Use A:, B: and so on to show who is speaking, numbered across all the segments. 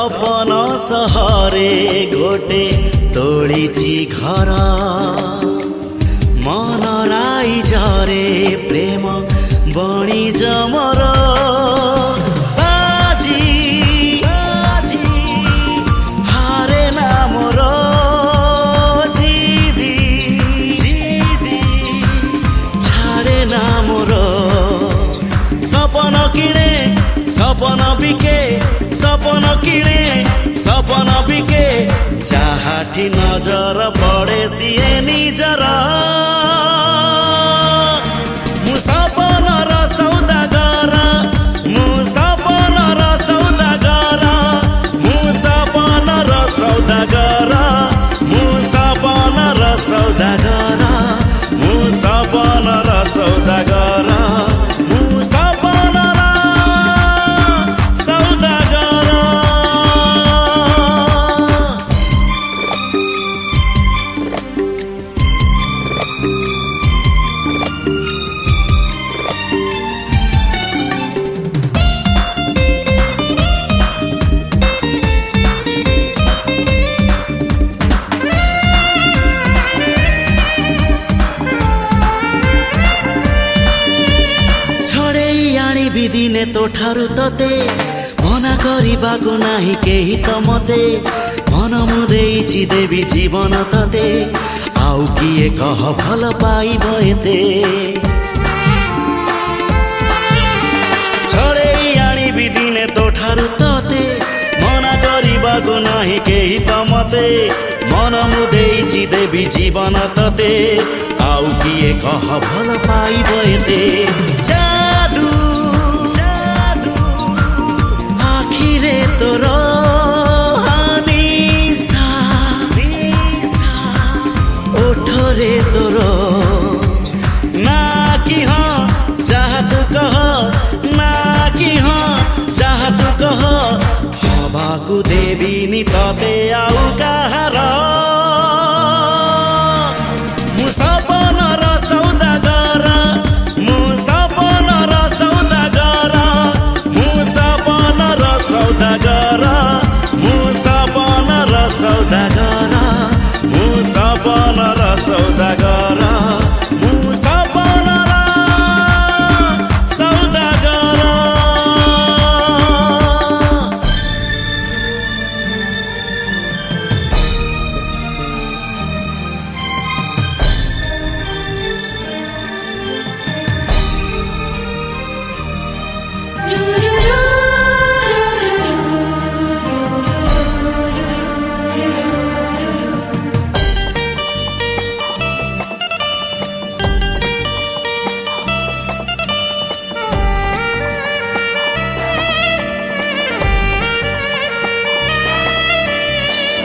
A: सपन सहरे घोटे तोड़ीची घर मन राई जरे प्रेम बणी जमर बाजी हारे ना मोर जिदी छाड़े ना मोर सपन किणे सपन बिके सपन किणे सपन बिके जाहाठी नजर पड़े सिए निजर मु सपनर सौदागर मु सपनर सौदागर मु सपनर सौदागर मु सपनर सौदागर मु सपनर सौदागर दिने तो ठारू तते मना करिबाको नाही केही त मते मन मुदेइछि देवी जीवन तते आउ किए कह भल पाइब एते छड़ेई आनिबि दिने तो ठारू तते मना करिबाको नाही केही त मते मन मुदेइछि देवी जीवन तते आउ किए कह भल पाइब एते जादू तोर निशा ओठरे तोर ना कि हाँ चाह तू कह ना कि हाँ चाह तू कह हवाकू देविनी तते आउ कहार मु सपनर सौदागर मु सपनर सौदागर मु सपनर सौदागर मु सपनर सौदागर मु सपनर सौदागर मु सपनर सौदागर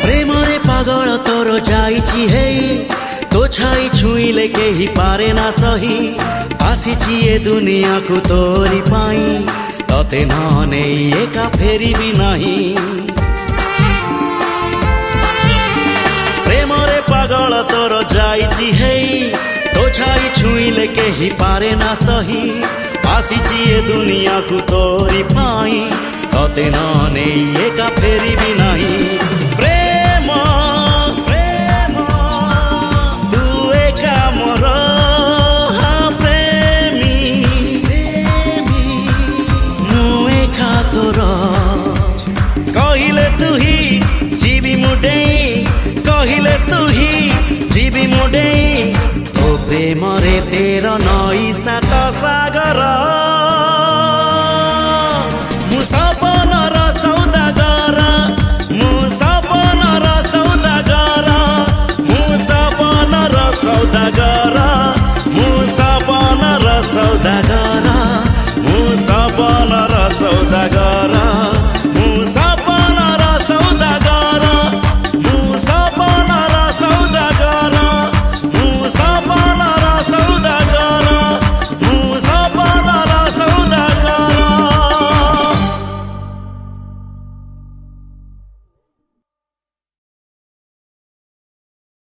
A: प्रेमरे पागल तोर जाइछि हे तो छाई छुईले केही पारे ना सही आसिछि ए दुनिया को तोरी पाई तते नने एका फेरी भी नहीं प्रेमरे पागल तोर जाइछि हे तो छाई छुईले केही पारे ना सही आसिछि ए दुनिया को तोरी पाई तते नने एका फेरी भी नहीं कहिले तू ही जीवी मुडे कहिले तू ही जीवी मुडे तो प्रेम रे तेर नई सात सागर।